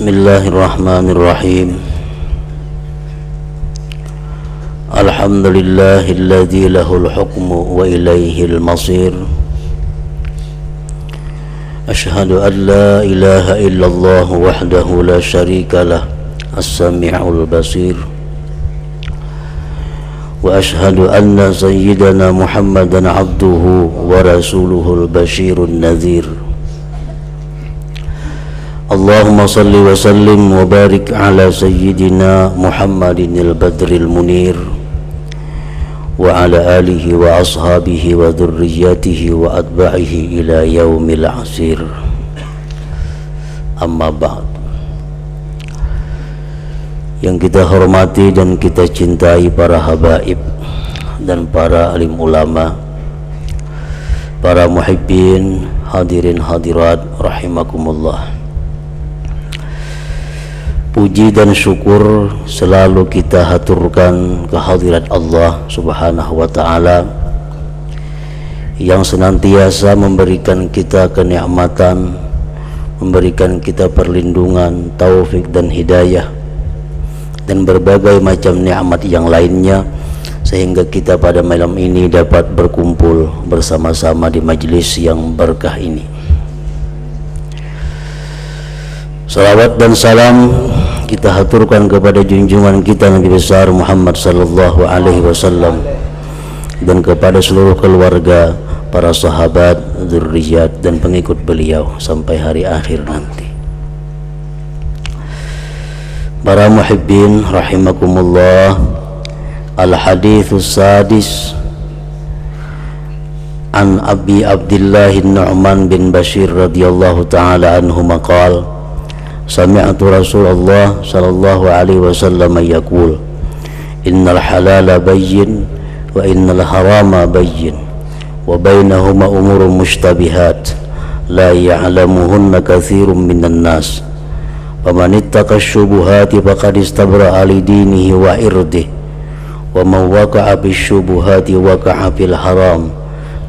Bismillahirrahmanirrahim. Alhamdulillahilladzi lahul hukmu wa ilaihil masir. Ashhadu an la ilaha illallah wahdahu la syarika lah, as-sami'ul basir. Wa ashhadu anna sayyidana Muhammadan abduhu wa rasuluhul basyirun nadhir. Allahumma salli wa sallim wa barik ala sayyidina Muhammadin al-badril munir wa ala alihi wa ashabihi wa dhurriyyatihi wa atba'ihi ila yaumil asir. Amma ba'd. Yang kita hormati dan kita cintai para habaib dan para alim ulama, para muhibbin, hadirin hadirat rahimakumullah. Puji dan syukur selalu kita haturkan kehadirat Allah Subhanahu wa ta'ala yang senantiasa memberikan kita kenikmatan, memberikan kita perlindungan, taufik dan hidayah dan berbagai macam nikmat yang lainnya, sehingga kita pada malam ini dapat berkumpul bersama-sama di majlis yang berkah ini. Salawat dan salam kita haturkan kepada junjungan kita Nabi besar Muhammad sallallahu alaihi wasallam dan kepada seluruh keluarga, para sahabat, dzurriyyat dan pengikut beliau sampai hari akhir nanti. Para muhibbin rahimakumullah, al-haditsus sadis an Abi Abdullah Nu'man bin Bashir radhiyallahu ta'ala anhu maqal sami'tu Rasulullah sallallahu alaihi wasallam yaqul innal halala bayyin wa innal harama bayyin wa bainahuma umurun mushtabihat la ya'lamuhunna katsirun minan nas faman ittaqa asy-syubuhati faqad istabra'a li dinihi wa irdihi wa man waqa'a bisyubuhati waqa'a fil haram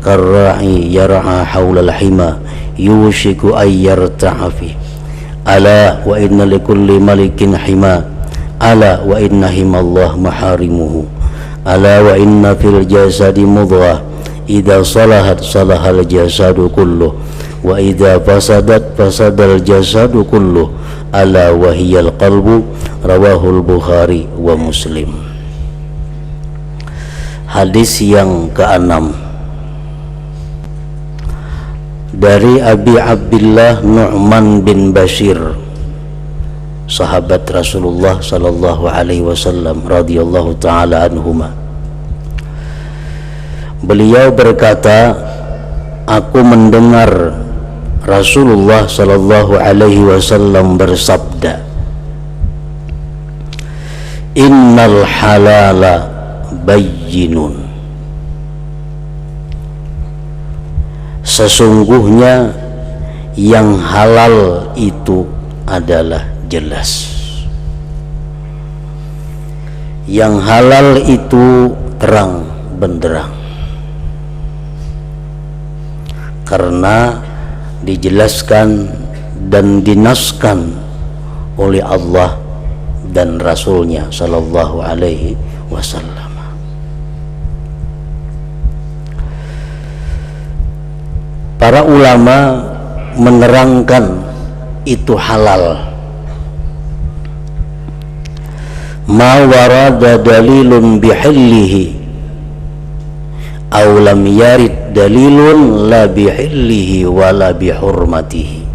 karra'i yar'a haula al-hima yushiku ay yarta'a fi ala wa inna likulli malikin hima ala wa inna himallah maharimuhu ala wa inna fil jasadi mudghah idza salahat salahal jasadu kulluh wa idza fasadat fasadal jasadu kulluh ala wa hiyal qalbu rawahul Bukhari wa Muslim. Hadis yang ke-6 dari Abi Abdullah Nu'man bin Bashir, sahabat Rasulullah sallallahu alaihi wasallam radhiyallahu taala anhuma. Beliau berkata, aku mendengar Rasulullah sallallahu alaihi wasallam bersabda, innal halala bayyinun, sesungguhnya yang halal itu adalah jelas. Yang halal itu terang benderang, karena dijelaskan dan dinaskan oleh Allah dan Rasulnya sallallahu alaihi wasallam. Para ulama menerangkan itu halal ma warada dalilun bihillihi aw lam yarid dalilun la bihillihi wala bihurmatihi.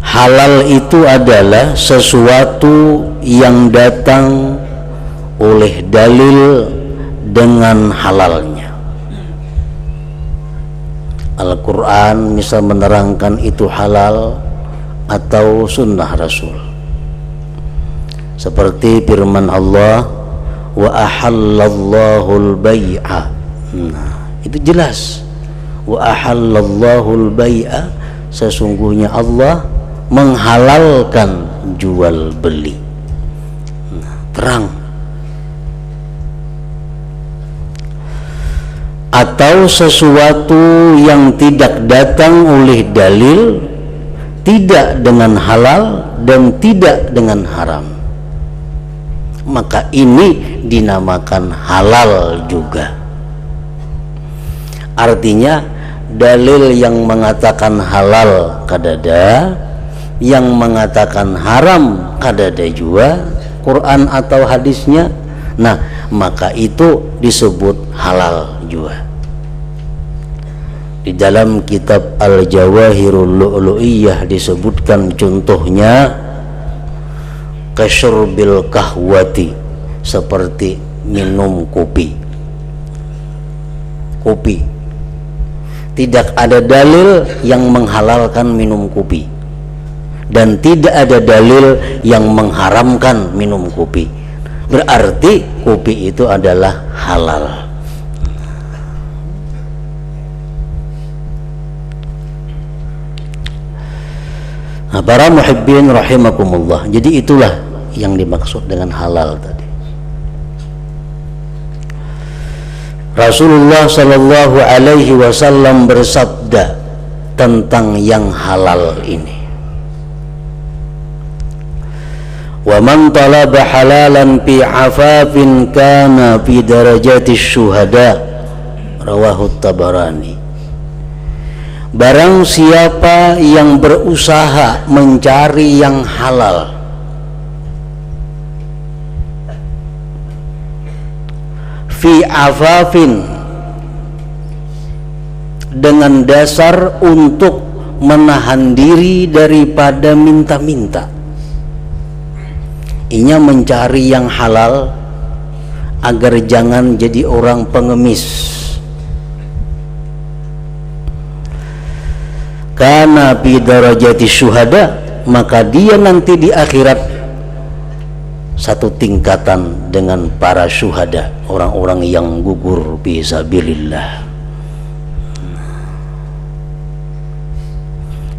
Halal itu adalah sesuatu yang datang oleh dalil dengan halalnya. Al-Quran bisa menerangkan itu halal atau sunnah Rasul, seperti firman Allah wa ahallallahul bai'a. Nah, itu jelas. Wa ahallallahul bai'a, sesungguhnya Allah menghalalkan jual beli. Nah, terang. Atau sesuatu yang tidak datang oleh dalil tidak dengan halal dan tidak dengan haram, maka ini dinamakan halal juga. Artinya dalil yang mengatakan halal kadada, yang mengatakan haram kadada juga, Quran atau hadisnya. Nah, maka itu disebut halal juga. Di dalam kitab Al-Jawahirul Lu'lu'iyah disebutkan contohnya kasyurbil kahwati, seperti minum kopi. Tidak ada dalil yang menghalalkan minum kopi, dan tidak ada dalil yang mengharamkan minum kopi. Berarti kopi itu adalah halal. Nah, para muhibbin rahimakumullah, jadi itulah yang dimaksud dengan halal tadi. Rasulullah sallallahu alaihi wasallam bersabda tentang yang halal ini, wa man talaba halalan fi afafin kana fi darajatis syuhada, rawahu Tabarani. Barang siapa yang berusaha mencari yang halal fi afafin, dengan dasar untuk menahan diri daripada minta-minta. Inya mencari yang halal agar jangan jadi orang pengemis. Karena bi darajati syuhada, maka dia nanti di akhirat satu tingkatan dengan para syuhada, orang-orang yang gugur fisabilillah.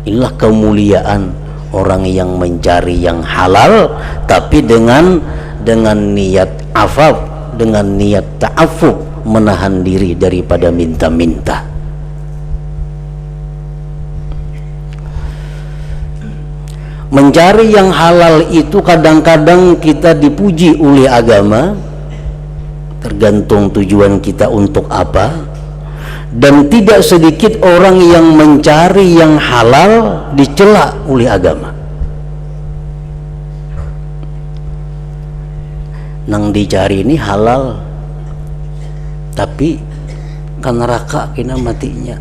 Inilah kemuliaan orang yang mencari yang halal, tapi dengan niat afaf, dengan niat ta'affuf, menahan diri daripada minta-minta. Mencari yang halal itu kadang-kadang kita dipuji oleh agama, tergantung tujuan kita untuk apa. Dan tidak sedikit orang yang mencari yang halal dicela oleh agama. Nang dicari ini halal, tapi kan neraka kena matinya.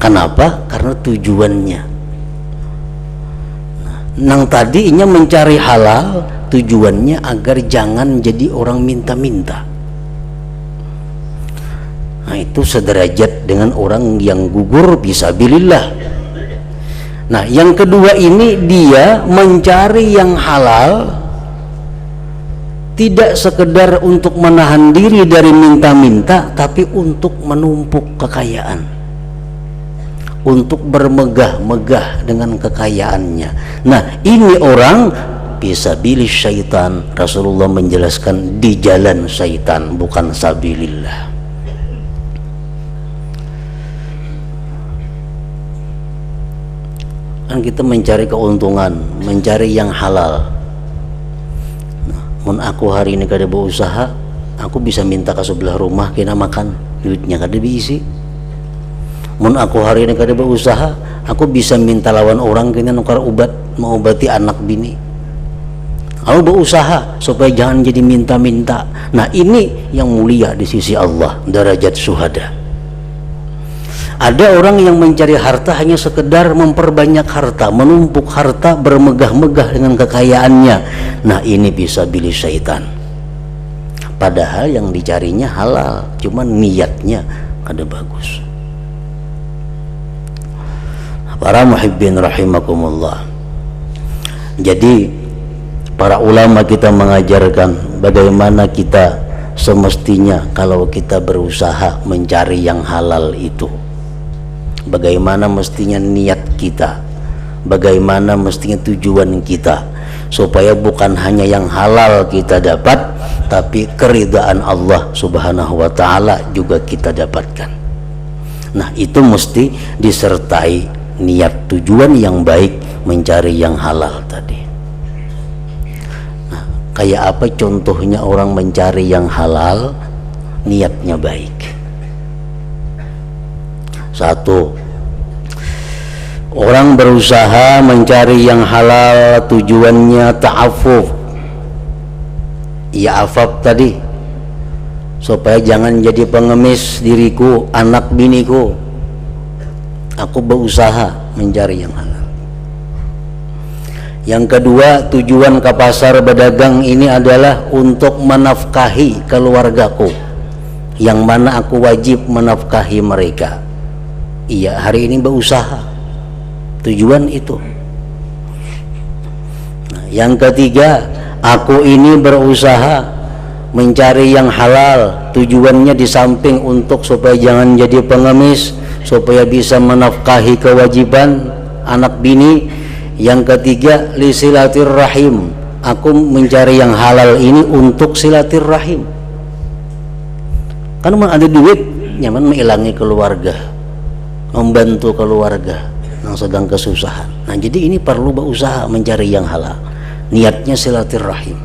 Kenapa? Karena tujuannya. Nang tadinya mencari halal, tujuannya agar jangan jadi orang minta-minta. Nah, itu sederajat dengan orang yang gugur fisabilillah. Nah, yang kedua ini dia mencari yang halal tidak sekedar untuk menahan diri dari minta-minta, tapi untuk menumpuk kekayaan, untuk bermegah-megah dengan kekayaannya. Nah, ini orang fisabilis syaitan. Rasulullah menjelaskan di jalan syaitan, bukan sabilillah. Kan kita mencari keuntungan, mencari yang halal. Nah, mun aku hari ini kada berusaha, aku bisa minta ke sebelah rumah kena makan, duitnya kada diisi. Mun aku hari ini kada berusaha, aku bisa minta lawan orang kena nukar obat, mengobati anak bini. Aku berusaha supaya jangan jadi minta-minta. Nah, ini yang mulia di sisi Allah, derajat syuhada. Ada orang yang mencari harta hanya sekedar memperbanyak harta, menumpuk harta, bermegah-megah dengan kekayaannya. Nah, ini bisa pilih syaitan. Padahal yang dicarinya halal, cuman niatnya kada bagus. Para muhibbin rahimakumullah. Jadi para ulama kita mengajarkan bagaimana kita semestinya kalau kita berusaha mencari yang halal itu. Bagaimana mestinya niat kita, bagaimana mestinya tujuan kita, supaya bukan hanya yang halal kita dapat, tapi keridhaan Allah subhanahu wa ta'ala juga kita dapatkan. Nah, itu mesti disertai niat tujuan yang baik mencari yang halal tadi. Nah, kayak apa contohnya orang mencari yang halal niatnya baik? Satu, orang berusaha mencari yang halal tujuannya ta'affuf, ya afaf tadi, supaya jangan jadi pengemis diriku, anak biniku. Aku berusaha mencari yang halal. Yang kedua, tujuan ke pasar berdagang ini adalah untuk menafkahi keluargaku, yang mana aku wajib menafkahi mereka. Iya, hari ini berusaha, tujuan itu. Nah, yang ketiga, aku ini berusaha mencari yang halal, tujuannya di samping untuk supaya jangan jadi pengemis, supaya bisa menafkahi kewajiban anak bini. Yang ketiga, li silaturrahim, aku mencari yang halal ini untuk silaturrahim. Kan ada duit nyaman mengilangi keluarga, membantu keluarga yang sedang kesusahan. Nah, jadi ini perlu berusaha mencari yang halal, niatnya silaturrahim.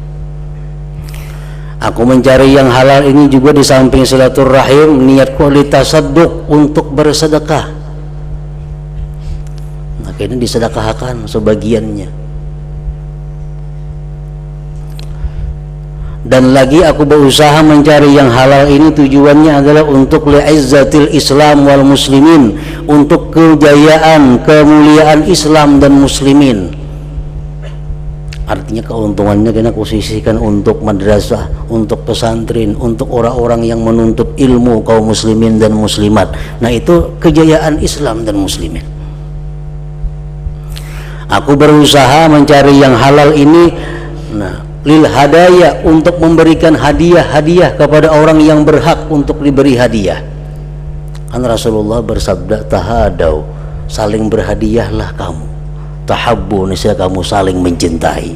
Aku mencari yang halal ini juga di samping silaturrahim, niatku litasadduq, untuk bersedekah. Nah, ini disedekahkan sebagiannya. Dan lagi aku berusaha mencari yang halal ini tujuannya adalah untuk li'izzatil Islam wal muslimin, untuk kejayaan, kemuliaan Islam dan muslimin. Artinya keuntungannya kena kusisihkan untuk madrasah, untuk pesantren, untuk orang-orang yang menuntut ilmu kaum muslimin dan muslimat. Nah, itu kejayaan Islam dan muslimin. Aku berusaha mencari yang halal ini, nah, lil hadaya, untuk memberikan hadiah-hadiah kepada orang yang berhak untuk diberi hadiah. Kan Rasulullah bersabda, tahadau, saling berhadiahlah kamu, tahabbu, niscaya kamu saling mencintai.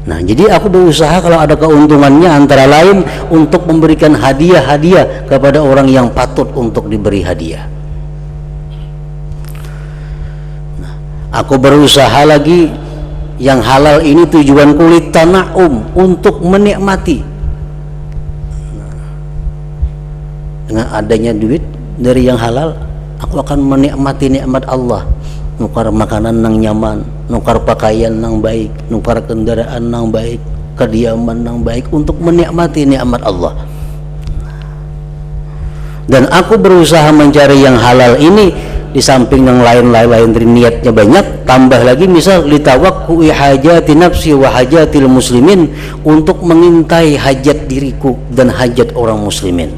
Nah, jadi aku berusaha kalau ada keuntungannya antara lain untuk memberikan hadiah-hadiah kepada orang yang patut untuk diberi hadiah. Nah, aku berusaha lagi yang halal ini tujuan kulit tana'um, untuk menikmati. Dengan adanya duit dari yang halal, aku akan menikmati nikmat Allah, nukar makanan nang nyaman, nukar pakaian nang baik, nukar kendaraan nang baik, kediaman nang baik, untuk menikmati nikmat Allah. Dan aku berusaha mencari yang halal ini di samping yang lain-lain dari niatnya banyak, tambah lagi misal litawakku'i hajati nafsi wa hajatil muslimin, untuk mengintai hajat diriku dan hajat orang muslimin.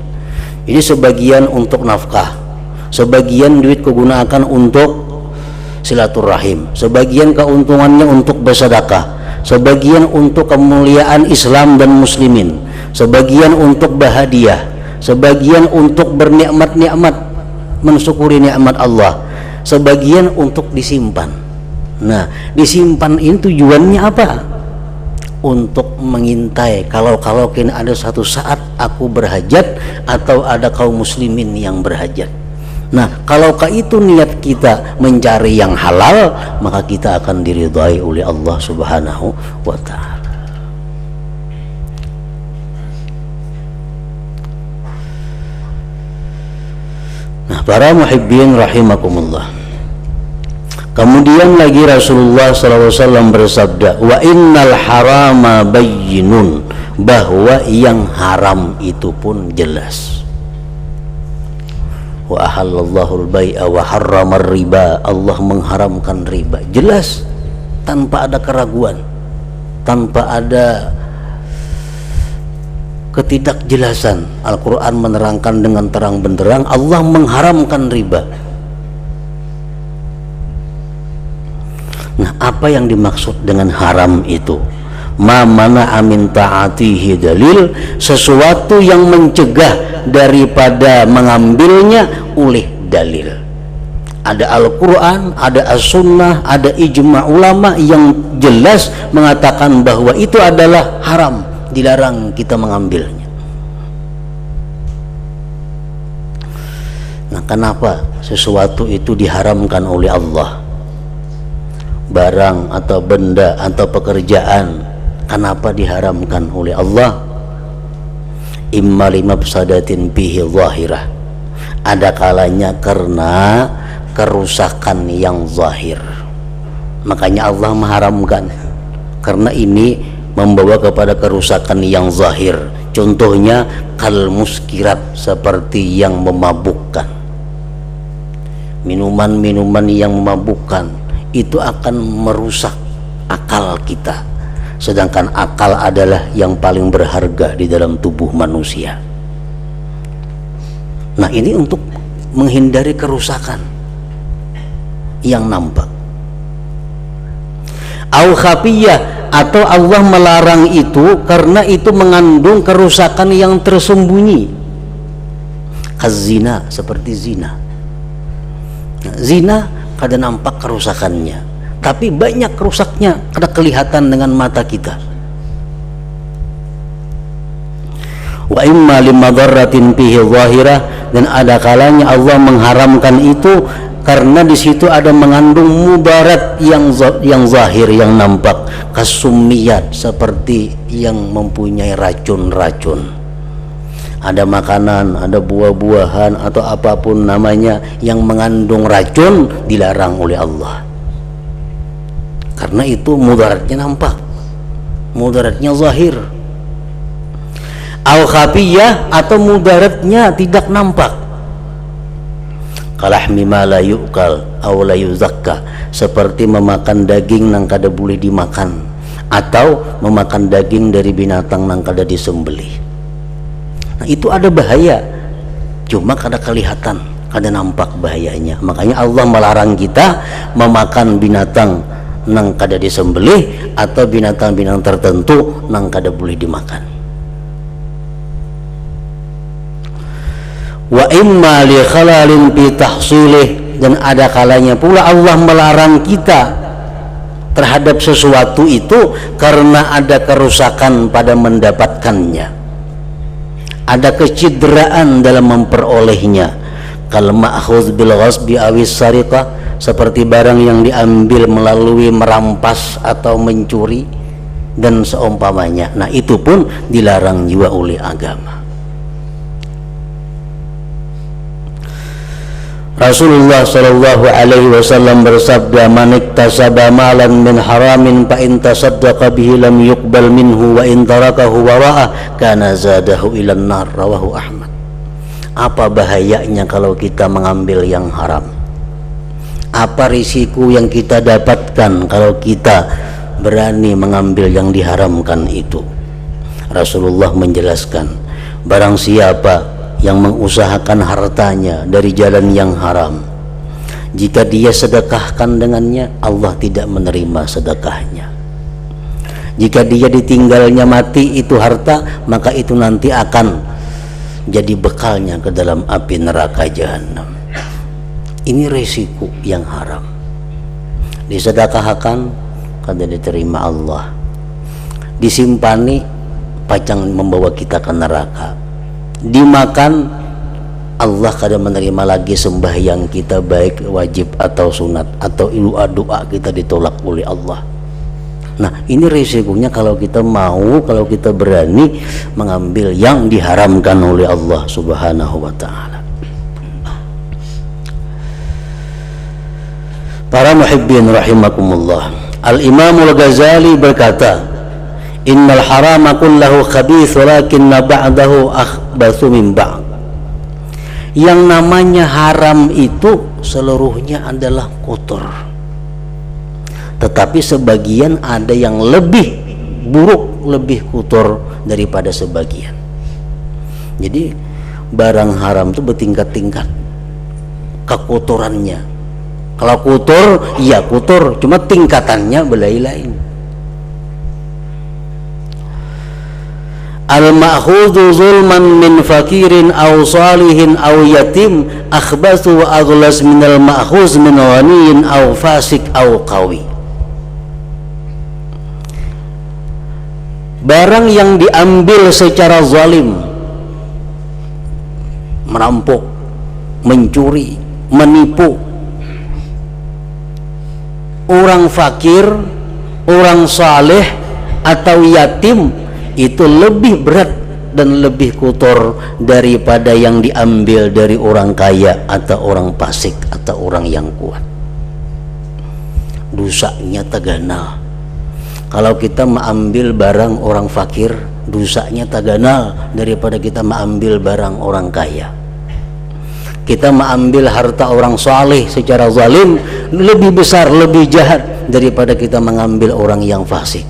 Ini sebagian untuk nafkah, sebagian duit kugunakan untuk silaturahim, sebagian keuntungannya untuk bersedekah, sebagian untuk kemuliaan Islam dan muslimin, sebagian untuk bahagia, sebagian untuk bernikmat-nikmat, mensyukuri nikmat Allah, sebagian untuk disimpan. Nah, disimpan ini tujuannya apa? Untuk mengintai kalau kini ada satu saat aku berhajat atau ada kaum muslimin yang berhajat. Nah, kalau itu niat kita mencari yang halal, maka kita akan diridhai oleh Allah Subhanahu wa ta'ala. Nah, para muhibbin rahimakumullah. Kemudian lagi Rasulullah SAW bersabda, wa innal harama bayyinun, bahwa yang haram itu pun jelas. Wa ahallallahu al-bai'a wa harramar riba, Allah mengharamkan riba, jelas, tanpa ada keraguan, tanpa ada ketidakjelasan. Al-Quran menerangkan dengan terang benderang, Allah mengharamkan riba. Nah, apa yang dimaksud dengan haram itu? Ma mana amin ta'atihi dalil, sesuatu yang mencegah daripada mengambilnya oleh dalil. Ada Al-Quran, ada As-Sunnah, ada ijma' ulama yang jelas mengatakan bahwa itu adalah haram, dilarang kita mengambilnya. Nah, kenapa sesuatu itu diharamkan oleh Allah? barang atau benda atau pekerjaan, kenapa diharamkan oleh Allah? Imma limafsadatin bihi zahirah, ada kalanya karena kerusakan yang zahir, makanya Allah mengharamkan karena ini membawa kepada kerusakan yang zahir. Contohnya kal muskirat, seperti yang memabukkan. Minuman-minuman yang memabukkan itu akan merusak akal kita, sedangkan akal adalah yang paling berharga di dalam tubuh manusia. Nah, ini untuk menghindari kerusakan yang nampak. Au khafiyah, atau Allah melarang itu karena itu mengandung kerusakan yang tersembunyi. Kazina, seperti zina. Nah, zina kada nampak kerusakannya, tapi banyak rusaknya kada kelihatan dengan mata kita. Wa imma limadharratin fihi zahirah, dan ada kalanya Allah mengharamkan itu karena di situ ada mengandung mudarat yang zahir, yang nampak. Kasumiyat, seperti yang mempunyai racun-racun. Ada makanan, ada buah-buahan atau apapun namanya yang mengandung racun, dilarang oleh Allah. Karena itu mudaratnya nampak, mudaratnya zahir. Al khafiyah, atau mudaratnya tidak nampak. Kalahmi ma la yu'kal aw la yuzakka, seperti memakan daging nang kada boleh dimakan, atau memakan daging dari binatang nang kada disembelih. Nah, itu ada bahaya, cuma kada kelihatan, kada nampak bahayanya. Makanya Allah melarang kita memakan binatang nang kada disembelih atau binatang-binatang tertentu nang kada boleh dimakan. Wa imma li khalalin fi tahsilih, dan ada kalanya pula Allah melarang kita terhadap sesuatu itu karena ada kerusakan pada mendapatkannya, ada kecederaan dalam memperolehnya. Kal ma'khudz bil ghasbi awis sariqah, seperti barang yang diambil melalui merampas atau mencuri dan seumpamanya. Nah, itu pun dilarang juga oleh agama. Rasulullah sallallahu alaihi wasallam bersabda, "Man iktasaba malan min haramin fa in tasaddaqa bihi lam yuqbal minhu wa in tarakahu wara'ah kana zadahu ila an-nar." Rawahu Ahmad. Apa bahayanya kalau kita mengambil yang haram? Apa risiko yang kita dapatkan kalau kita berani mengambil yang diharamkan itu? Rasulullah menjelaskan, barang siapa yang mengusahakan hartanya dari jalan yang haram, jika dia sedekahkan dengannya, Allah tidak menerima sedekahnya. Jika dia ditinggalnya mati itu harta, maka itu nanti akan jadi bekalnya ke dalam api neraka jahanam. Ini resiko yang haram. Disedekahkan kada diterima Allah, disimpani pacang membawa kita ke neraka, dimakan Allah kada menerima lagi sembahyang kita, baik wajib atau sunat, atau doa kita ditolak oleh Allah. Nah, ini resikonya kalau kita mau, kalau kita berani mengambil yang diharamkan oleh Allah Subhanahu wa ta'ala. Para muhibbin rahimakumullah, Al-Imam Al-Ghazali berkata, innal harama kullahu khabith walakinna ba'dahu akhbathu min ba'd. Yang namanya haram itu seluruhnya adalah kotor, tetapi sebagian ada yang lebih buruk, lebih kotor daripada sebagian. Jadi barang haram itu bertingkat-tingkat kekotorannya. Kalau kotor, iya kotor, cuma tingkatannya belai-lain. Al-ma'khudhu zulman min fakirin aw salihin aw yatim akhbathu wa aghlas min al-ma'khuz min ghaniyin aw fasik aw qawi. Barang yang diambil secara zalim, merampok, mencuri, menipu, orang fakir, orang saleh atau yatim itu lebih berat dan lebih kotor daripada yang diambil dari orang kaya atau orang fasik atau orang yang kuat. Dosanya taganal. Kalau kita mengambil barang orang fakir, dosanya taganal daripada kita mengambil barang orang kaya. Kita mengambil harta orang saleh secara zalim lebih besar, lebih jahat daripada kita mengambil orang yang fasik.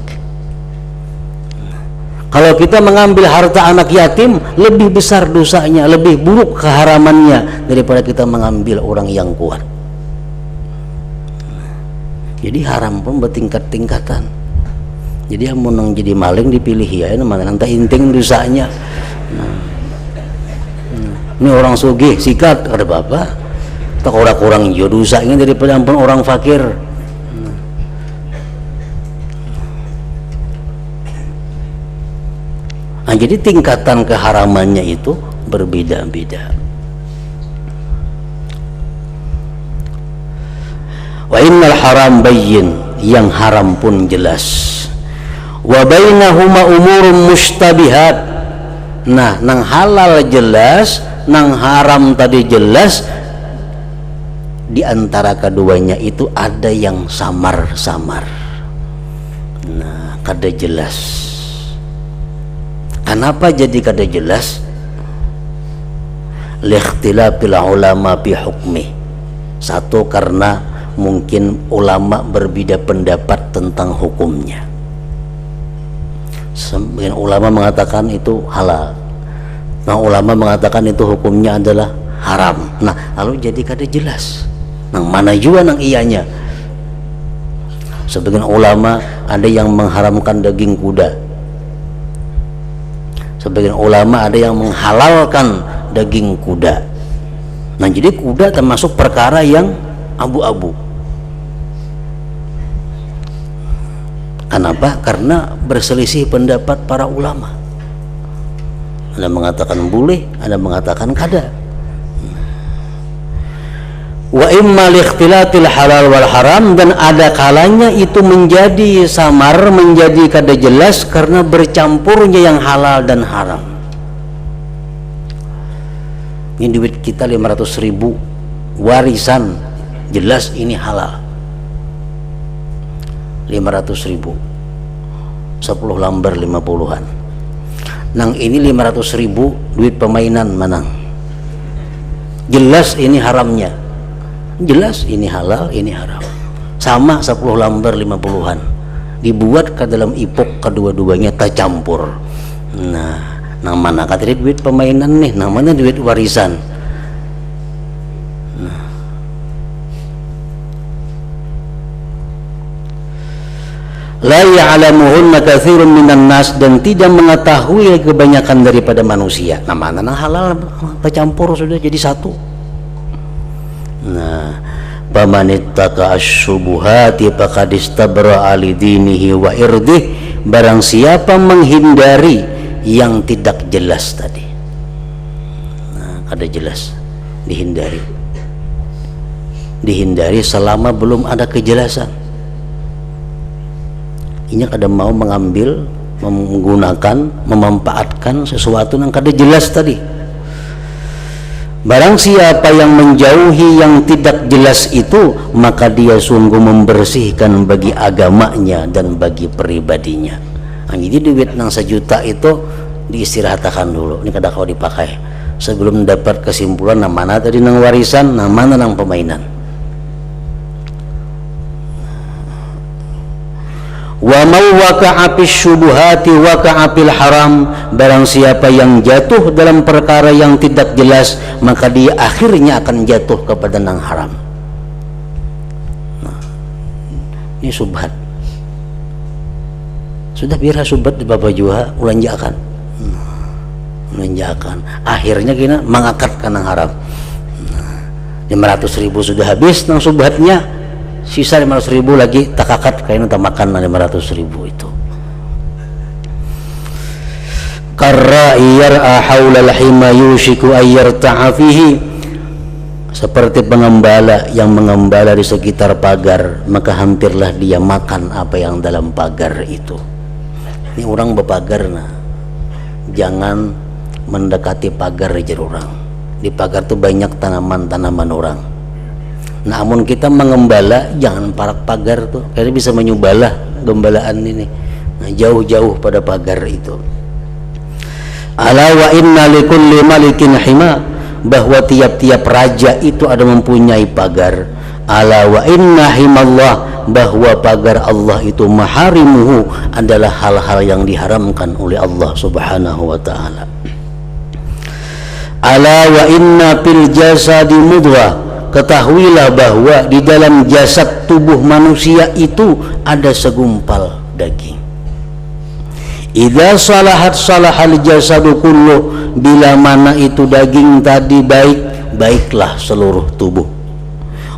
Kalau kita mengambil harta anak yatim, lebih besar dosanya, lebih buruk keharamannya daripada kita mengambil orang yang kuat. Jadi haram pun bertingkat-tingkatan. Jadi yang mau jadi maling dipilih ya, nanti inting dosanya. Ini orang sugih sikat ada apa? Tak orang-orang yo dosanya daripada ampun orang fakir. Nah, jadi tingkatan keharamannya itu berbeda-beda. Wa innal haram bayyin, yang haram pun jelas. Wa bainahuma umurun mushtabihat. Nah, nang halal jelas, nang haram tadi jelas. Di antara keduanya itu ada yang samar-samar. Nah, kada jelas. Kenapa jadi kada jelas? Likhtilafil ulama bi hukmi. Satu, karena mungkin ulama berbeda pendapat tentang hukumnya. Sebagian ulama mengatakan itu halal, nah ulama mengatakan itu hukumnya adalah haram. Nah, lalu jadi kada jelas nang mana juga nang iyanya. Sebagian ulama ada yang mengharamkan daging kuda, sebagian ulama ada yang menghalalkan daging kuda. Nah, jadi kuda termasuk perkara yang abu-abu. Kenapa? Karena berselisih pendapat para ulama. Ada mengatakan boleh, ada mengatakan kada. Wa imma likhtilatil halal wal haram, dan ada kalanya itu menjadi samar, menjadi kada jelas karena bercampurnya yang halal dan haram. Ini duit kita 500.000 warisan, jelas ini halal. 500.000 10 lembar 50-an. Nang ini 500.000 duit permainan manang, jelas ini haramnya, jelas ini halal, ini haram. Sama 10 lembar 50-an dibuat ke dalam ipok, kedua-duanya tercampur. Nah, nang mana kata duit permainan nih, namanya duit warisan. La ya'lamuhunna katsirun minan nas, dan tidak mengetahui kebanyakan daripada manusia. Nah, mana nang halal tercampur sudah jadi satu. Nah, bamanittaka asyubuhati faqad istabra li dinihi wa irdih, barang siapa menghindari yang tidak jelas tadi. Nah, ada jelas dihindari selama belum ada kejelasan. Ini kada mau mengambil, menggunakan, memanfaatkan sesuatu yang kada jelas tadi. Barang siapa yang menjauhi yang tidak jelas itu, maka dia sungguh membersihkan bagi agamanya dan bagi pribadinya. Nah, jadi duit nang 1 juta itu diistirahatkan dulu, ini kada kau dipakai sebelum dapat kesimpulan nah mana tadi nang warisan, nah mana nang permainan. Wa mau waqa'a fis syubuhati waqa'a fil haram, barang siapa yang jatuh dalam perkara yang tidak jelas, maka dia akhirnya akan jatuh kepada nang haram. Nah, ini subhat. Sudah biar subhat di Bapak Juha ulanjakan. Ulanjakan. Akhirnya kita mengakar ke nang haram. 500.000 sudah habis nang subhatnya, sisa 500.000 lagi takakat kayaknya tak makan 500.000 itu. Karra yar'a haulal hima yushiku ayyarta'a fihi, seperti pengembala yang mengembala di sekitar pagar, maka hampirlah dia makan apa yang dalam pagar itu. Ini orang berpagar, nah jangan mendekati pagar aja orang. Di pagar tuh banyak tanaman-tanaman orang. Namun kita mengembala jangan parak pagar tuh, karena bisa menyubalah gembalaan ini. Nah, jauh-jauh pada pagar itu. Ala wa inna likulli malikin hima, bahwa tiap-tiap raja itu ada mempunyai pagar. Ala wa inna himallah, bahwa pagar Allah itu maharimuhu, adalah hal-hal yang diharamkan oleh Allah subhanahu wa ta'ala. Ala wa inna fil jasadi mudghah, ketahuilah bahwa di dalam jasad tubuh manusia itu ada segumpal daging. Idza salahat salahal jasadu kulluh, bila mana itu daging tadi baik, baiklah seluruh tubuh.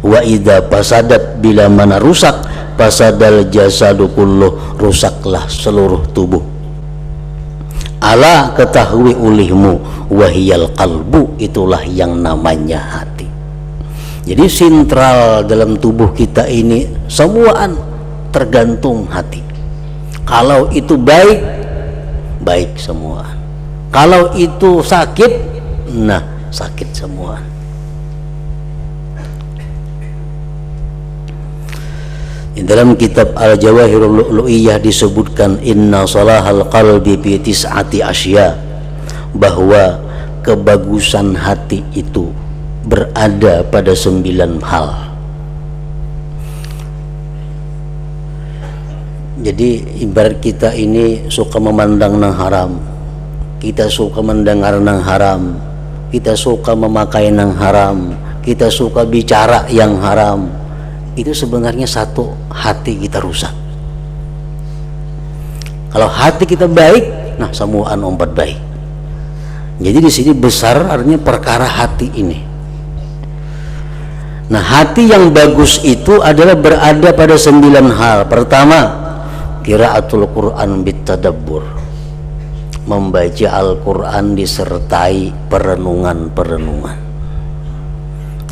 Wa idza fasadat, bila mana rusak, fasadal jasadu kulluh, rusaklah seluruh tubuh. Ala, ketahui olehmu, wahiyal qalbu, itulah yang namanya hati. Jadi sentral dalam tubuh kita ini semuaan tergantung hati. Kalau itu baik, baik semua. Kalau itu sakit, nah sakit semua. Di dalam kitab Al-Jawahirul Lu'lu'iyah disebutkan inna salahal qalbi bi tis'ati asya, bahwa kebagusan hati itu berada pada 9 hal. Jadi ibarat kita ini suka memandang nang haram, kita suka mendengar nang haram, kita suka memakai nang haram, kita suka bicara yang haram, itu sebenarnya satu, hati kita rusak. Kalau hati kita baik, nah semuaan ompat baik. Jadi di sini besar artinya perkara hati ini. Nah, hati yang bagus itu adalah berada pada 9 hal. Pertama, qiraatul Quran bitadabbur, membaca Al-Quran disertai perenungan-perenungan.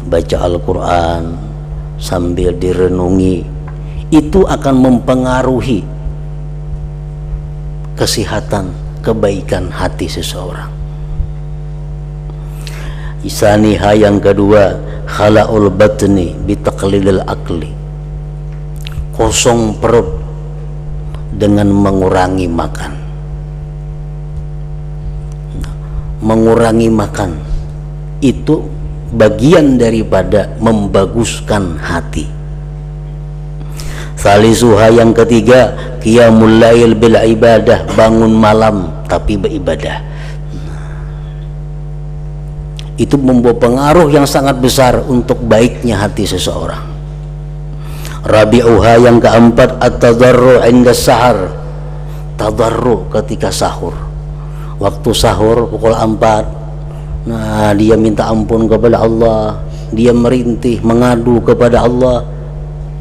Baca Al-Quran sambil direnungi, itu akan mempengaruhi kesehatan, kebaikan hati seseorang. Isaniha, yang kedua, khala'ul batni bitaqlilil akli, kosong perut dengan mengurangi makan. Mengurangi makan itu bagian daripada membaguskan hati. Salisuha, yang ketiga, qiyamul lail bil ibadah, bangun malam tapi beribadah. Itu membawa pengaruh yang sangat besar untuk baiknya hati seseorang. Rabi'uha, yang keempat, at-tadarru' inda sahar, tadarru' ketika sahur. Waktu sahur pukul 4, nah dia minta ampun kepada Allah, dia merintih, mengadu kepada Allah,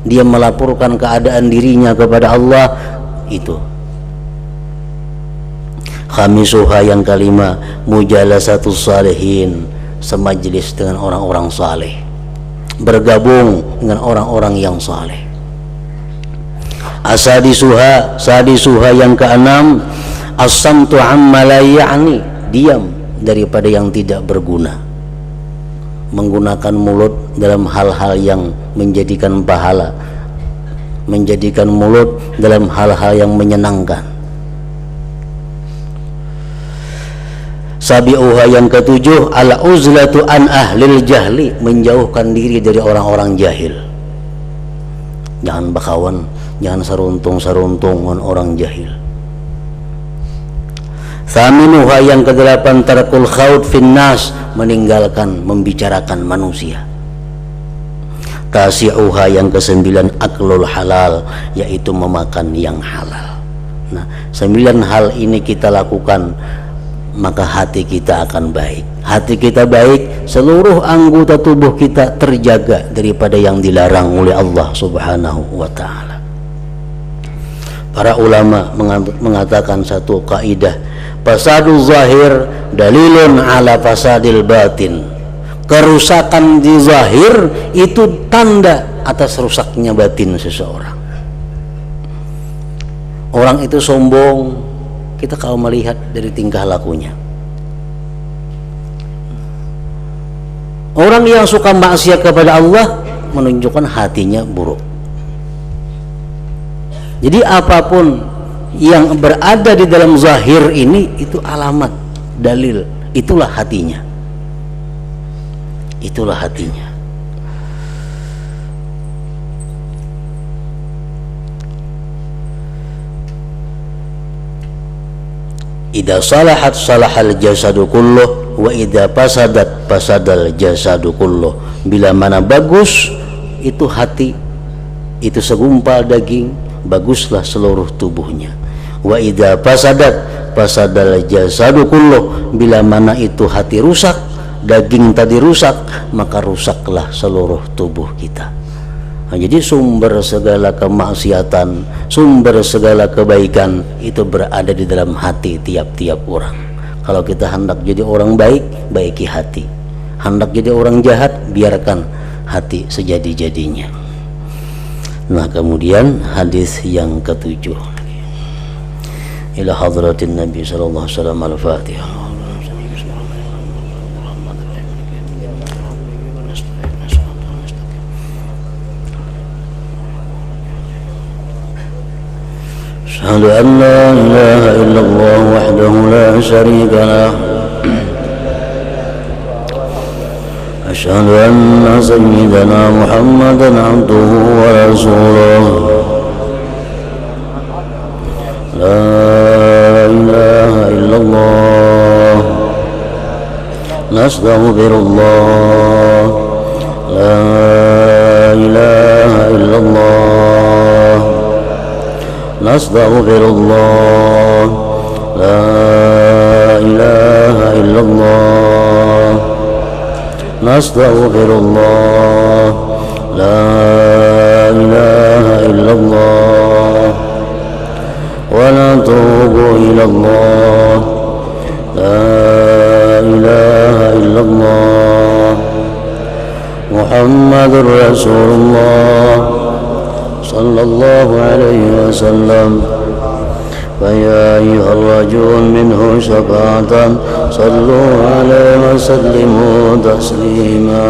dia melaporkan keadaan dirinya kepada Allah. Itu. Khamisuha, yang kelima, mujalasatus salihin, semajlis dengan orang-orang saleh, bergabung dengan orang-orang yang saleh. Asadisuha, sadisuha, yang keenam, as-samtu amma la ya'ni, diam daripada yang tidak berguna, menggunakan mulut dalam hal-hal yang menjadikan pahala, menjadikan mulut dalam hal-hal yang menyenangkan. Sabi'uha, yang ketujuh, al-uzlatu an ahlil jahli, menjauhkan diri dari orang-orang jahil. Jangan bakawan, jangan saruntung-saruntung dengan orang jahil. Thaminuha, yang kedelapan, tarkul khawd finnas, meninggalkan membicarakan manusia. Tasi'uha, yang kesembilan, aklul halal, yaitu memakan yang halal. Nah, 9 hal ini kita lakukan, maka hati kita akan baik. Hati kita baik, seluruh anggota tubuh kita terjaga daripada yang dilarang oleh Allah subhanahu wa ta'ala. Para ulama mengatakan satu kaidah, fasadul zahir dalilun ala fasadil batin. Kerusakan di zahir itu tanda atas rusaknya batin seseorang. Orang itu sombong, kita kalau melihat dari tingkah lakunya. Orang yang suka maksiat kepada Allah menunjukkan hatinya buruk. Jadi apapun yang berada di dalam zahir ini itu alamat, dalil, itulah hatinya. Itulah hatinya. Idza salahat salahal jasadu kulluh wa idza fasadat fasadal jasadu kulluh. Bila mana bagus itu hati, itu segumpal daging, baguslah seluruh tubuhnya. Wa idza fasadat fasadal jasadu kulluh. Bila mana itu hati rusak, daging tadi rusak, maka rusaklah seluruh tubuh kita. Nah, jadi sumber segala kemaksiatan, sumber segala kebaikan itu berada di dalam hati tiap-tiap orang. Kalau kita hendak jadi orang baik, baiki hati. Hendak jadi orang jahat, biarkan hati sejadi-jadinya. Nah, kemudian hadis yang ketujuh. Ila hadratin Nabi sallallahu alaihi wasallam al-Fatihah. أشهد أن لا إله إلا الله وحده لا شريك له أشهد أن سيدنا محمدا عبده ورسوله لا إله إلا الله نستغفر الله لا إله إلا الله نستغفر الله لا إله إلا الله نستغفر الله لا إله إلا الله ونتوب إلى الله لا إله إلا الله محمد رسول الله صلى الله عليه وسلم فيا أيها الرجل منه شفاعة صلوا عليه وسلموا تسليما